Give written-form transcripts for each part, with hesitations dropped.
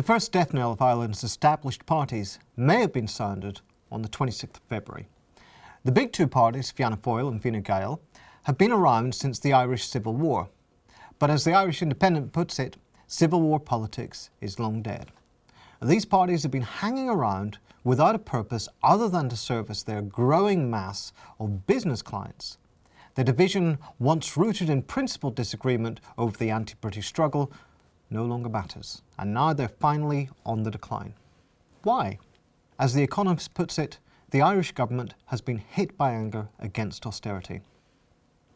The first death knell of Ireland's established parties may have been sounded on the 26th of February. The big two parties, Fianna Fáil and Fine Gael, have been around since the Irish Civil War. But as the Irish Independent puts it, civil war politics is long dead. These parties have been hanging around without a purpose other than to service their growing mass of business clients. Their division, once rooted in principled disagreement over the anti-British struggle, no longer matters, and now they're finally on the decline. Why? As The Economist puts it, the Irish government has been hit by anger against austerity.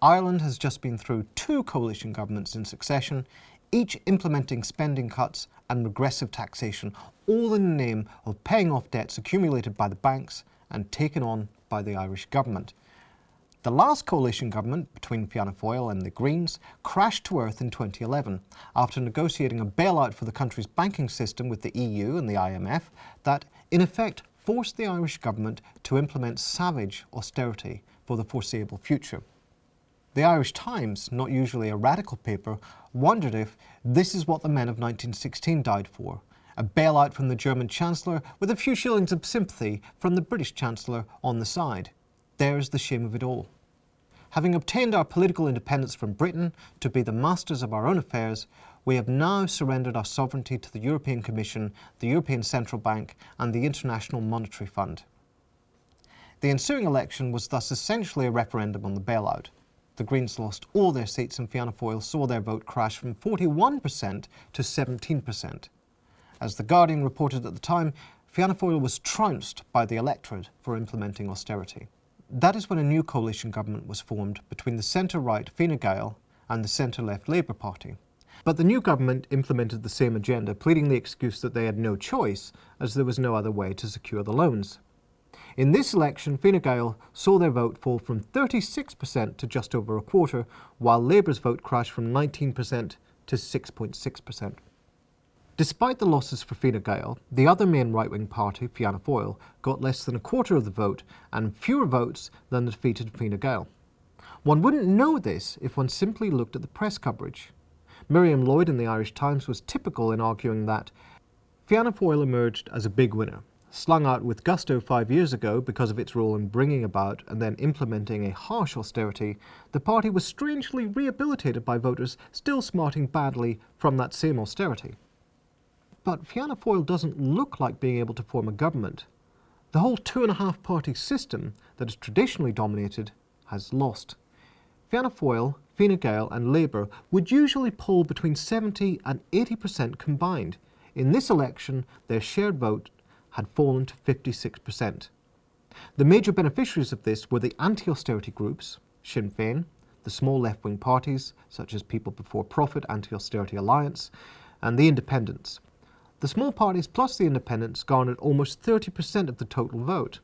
Ireland has just been through two coalition governments in succession, each implementing spending cuts and regressive taxation, all in the name of paying off debts accumulated by the banks and taken on by the Irish government. The last coalition government, between Fianna Fáil and the Greens, crashed to earth in 2011 after negotiating a bailout for the country's banking system with the EU and the IMF that, in effect, forced the Irish government to implement savage austerity for the foreseeable future. The Irish Times, not usually a radical paper, wondered if this is what the men of 1916 died for, a bailout from the German Chancellor with a few shillings of sympathy from the British Chancellor on the side. There's the shame of it all. Having obtained our political independence from Britain to be the masters of our own affairs, we have now surrendered our sovereignty to the European Commission, the European Central Bank and the International Monetary Fund. The ensuing election was thus essentially a referendum on the bailout. The Greens lost all their seats and Fianna Fáil saw their vote crash from 41% to 17%. As The Guardian reported at the time, Fianna Fáil was trounced by the electorate for implementing austerity. That is when a new coalition government was formed between the centre-right Fine Gael and the centre-left Labour Party. But the new government implemented the same agenda, pleading the excuse that they had no choice, as there was no other way to secure the loans. In this election, Fine Gael saw their vote fall from 36% to just over a quarter, while Labour's vote crashed from 19% to 6.6%. Despite the losses for Fine Gael, the other main right-wing party, Fianna Fáil, got less than a quarter of the vote and fewer votes than the defeated Fine Gael. One wouldn't know this if one simply looked at the press coverage. Miriam Lord in the Irish Times was typical in arguing that Fianna Fáil emerged as a big winner. Slung out with gusto 5 years ago because of its role in bringing about and then implementing a harsh austerity, the party was strangely rehabilitated by voters still smarting badly from that same austerity. But Fianna Fáil doesn't look like being able to form a government. The whole two-and-a-half-party system that is traditionally dominated has lost. Fianna Fáil, Fine Gael and Labour would usually poll between 70 and 80% combined. In this election, their shared vote had fallen to 56%. The major beneficiaries of this were the anti-austerity groups, Sinn Féin, the small left-wing parties such as People Before Profit Anti-Austerity Alliance, and the Independents. The small parties plus the independents garnered almost 30% of the total vote.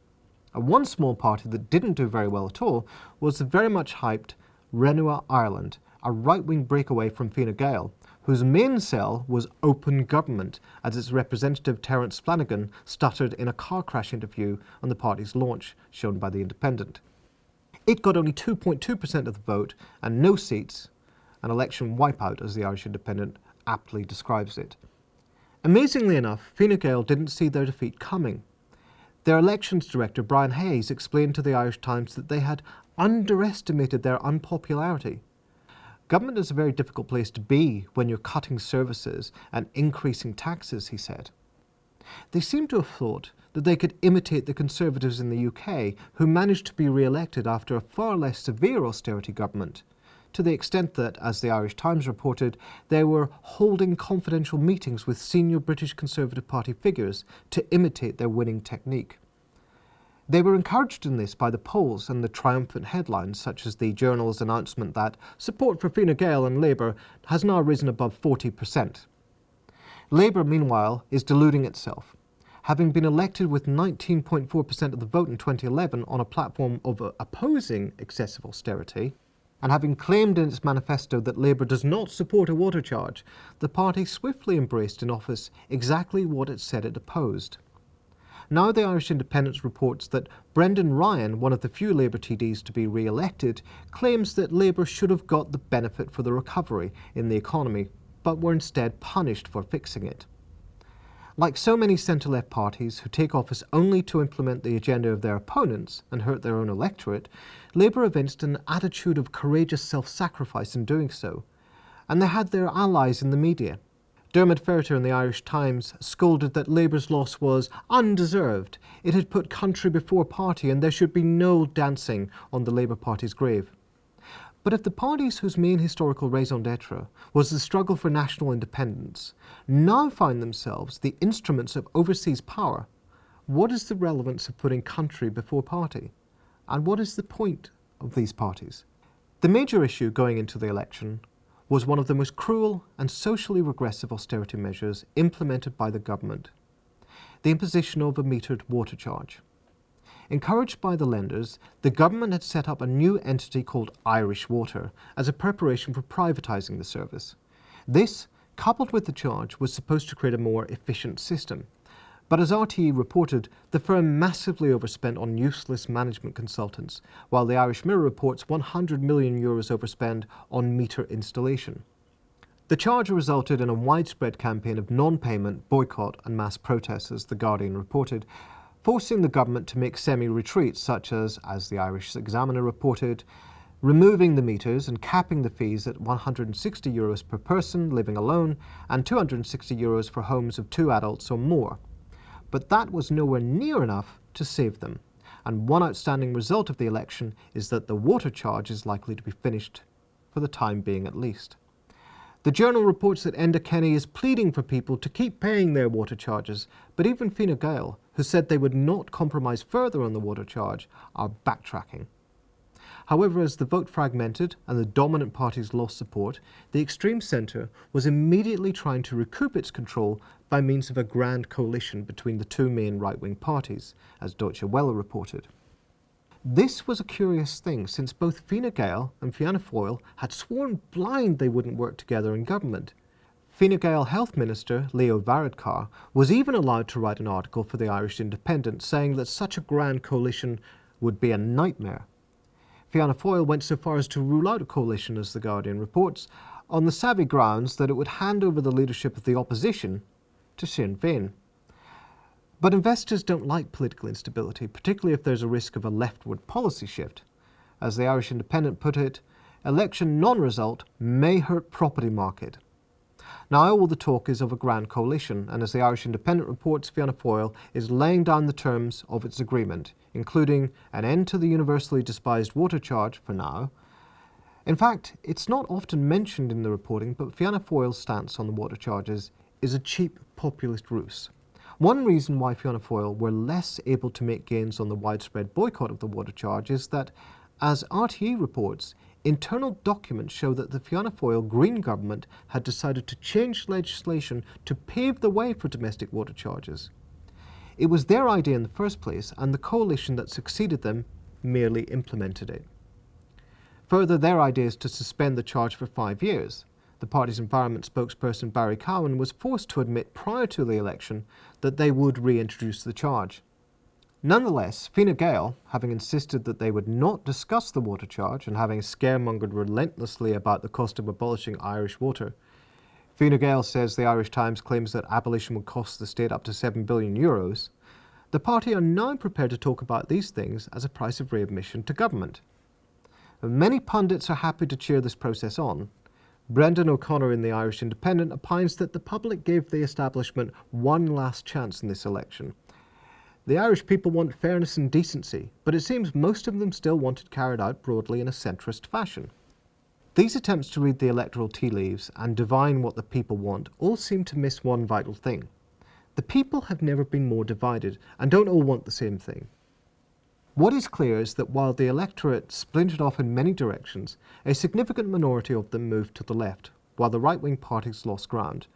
And one small party that didn't do very well at all was the very much hyped Renew Ireland, a right-wing breakaway from Fine Gael, whose main sell was open government, as its representative Terence Flanagan stuttered in a car crash interview on the party's launch, shown by The Independent. It got only 2.2% of the vote and no seats, an election wipeout as the Irish Independent aptly describes it. Amazingly enough, Fine Gael didn't see their defeat coming. Their elections director, Brian Hayes, explained to the Irish Times that they had underestimated their unpopularity. Government is a very difficult place to be when you're cutting services and increasing taxes, he said. They seem to have thought that they could imitate the Conservatives in the UK, who managed to be re-elected after a far less severe austerity government, to the extent that, as the Irish Times reported, they were holding confidential meetings with senior British Conservative Party figures to imitate their winning technique. They were encouraged in this by the polls and the triumphant headlines, such as the Journal's announcement that support for Fine Gael and Labour has now risen above 40%. Labour, meanwhile, is deluding itself. Having been elected with 19.4% of the vote in 2011 on a platform of opposing excessive austerity, and having claimed in its manifesto that Labour does not support a water charge, the party swiftly embraced in office exactly what it said it opposed. Now the Irish Independent reports that Brendan Ryan, one of the few Labour TDs to be re-elected, claims that Labour should have got the benefit for the recovery in the economy, but were instead punished for fixing it. Like so many centre-left parties who take office only to implement the agenda of their opponents and hurt their own electorate, Labour evinced an attitude of courageous self-sacrifice in doing so, and they had their allies in the media. Dermot Ferreter in the Irish Times scolded that Labour's loss was undeserved. It had put country before party and there should be no dancing on the Labour Party's grave. But if the parties whose main historical raison d'etre was the struggle for national independence now find themselves the instruments of overseas power, what is the relevance of putting country before party? And what is the point of these parties? The major issue going into the election was one of the most cruel and socially regressive austerity measures implemented by the government: the imposition of a metered water charge. Encouraged by the lenders, the government had set up a new entity called Irish Water as a preparation for privatising the service. This, coupled with the charge, was supposed to create a more efficient system. But as RTE reported, the firm massively overspent on useless management consultants, while the Irish Mirror reports €100 million overspend on meter installation. The charge resulted in a widespread campaign of non-payment, boycott and mass protests, as The Guardian reported, forcing the government to make semi-retreats such as the Irish Examiner reported, removing the meters and capping the fees at €160 per person living alone and €260 for homes of 2 adults or more. But that was nowhere near enough to save them, and one outstanding result of the election is that the water charge is likely to be finished, for the time being at least. The Journal reports that Enda Kenny is pleading for people to keep paying their water charges, but even Fine Gael, who said they would not compromise further on the water charge, are backtracking. However, as the vote fragmented and the dominant parties lost support, the extreme centre was immediately trying to recoup its control by means of a grand coalition between the two main right-wing parties, as Deutsche Welle reported. This was a curious thing, since both Fine Gael and Fianna Fáil had sworn blind they wouldn't work together in government. Fine Gael Health Minister Leo Varadkar was even allowed to write an article for the Irish Independent saying that such a grand coalition would be a nightmare. Fianna Fáil went so far as to rule out a coalition, as The Guardian reports, on the savvy grounds that it would hand over the leadership of the opposition to Sinn Féin. But investors don't like political instability, particularly if there's a risk of a leftward policy shift. As the Irish Independent put it, election non-result may hurt property market. Now all the talk is of a grand coalition, and as the Irish Independent reports, Fianna Fáil is laying down the terms of its agreement, including an end to the universally despised water charge for now. In fact, it's not often mentioned in the reporting, but Fianna Fáil's stance on the water charges is a cheap populist ruse. One reason why Fianna Fáil were less able to make gains on the widespread boycott of the water charge is that, as RTE reports, internal documents show that the Fianna Fáil Green government had decided to change legislation to pave the way for domestic water charges. It was their idea in the first place, and the coalition that succeeded them merely implemented it. Further, their idea is to suspend the charge for 5 years. The party's environment spokesperson Barry Cowan was forced to admit prior to the election that they would reintroduce the charge. Nonetheless, Fine Gael, having insisted that they would not discuss the water charge and having scaremongered relentlessly about the cost of abolishing Irish water, Fine Gael says the Irish Times claims that abolition would cost the state up to €7 billion. The party are now prepared to talk about these things as a price of readmission to government. Many pundits are happy to cheer this process on. Brendan O'Connor in the Irish Independent opines that the public gave the establishment one last chance in this election. The Irish people want fairness and decency, but it seems most of them still want it carried out broadly in a centrist fashion. These attempts to read the electoral tea leaves and divine what the people want all seem to miss one vital thing. The people have never been more divided and don't all want the same thing. What is clear is that while the electorate splintered off in many directions, a significant minority of them moved to the left, while the right-wing parties lost ground.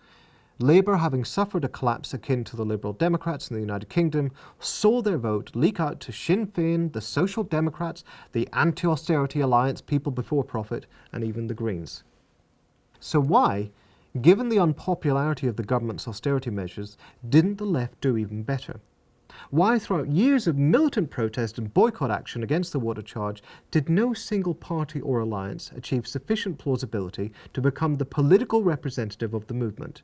Labour, having suffered a collapse akin to the Liberal Democrats in the United Kingdom, saw their vote leak out to Sinn Féin, the Social Democrats, the Anti-Austerity Alliance, People Before Profit, and even the Greens. So why, given the unpopularity of the government's austerity measures, didn't the left do even better? Why, throughout years of militant protest and boycott action against the water charge, did no single party or alliance achieve sufficient plausibility to become the political representative of the movement?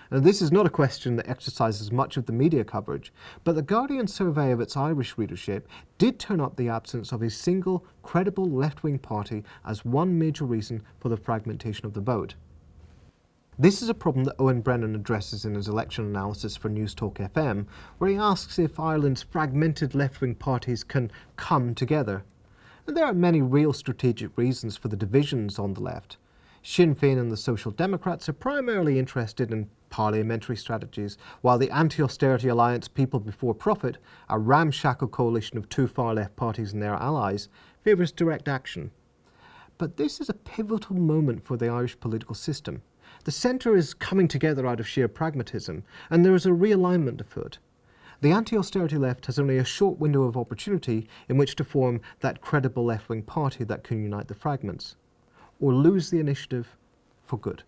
Now, this is not a question that exercises much of the media coverage, but the Guardian survey of its Irish readership did turn up the absence of a single credible left-wing party as one major reason for the fragmentation of the vote. This is a problem that Owen Brennan addresses in his election analysis for News Talk FM, where he asks if Ireland's fragmented left-wing parties can come together. And there are many real strategic reasons for the divisions on the left. Sinn Féin and the Social Democrats are primarily interested in parliamentary strategies, while the anti-austerity alliance People Before Profit, a ramshackle coalition of two far-left parties and their allies, favours direct action. But this is a pivotal moment for the Irish political system. The centre is coming together out of sheer pragmatism, and there is a realignment afoot. The anti-austerity left has only a short window of opportunity in which to form that credible left-wing party that can unite the fragments, or lose the initiative for good.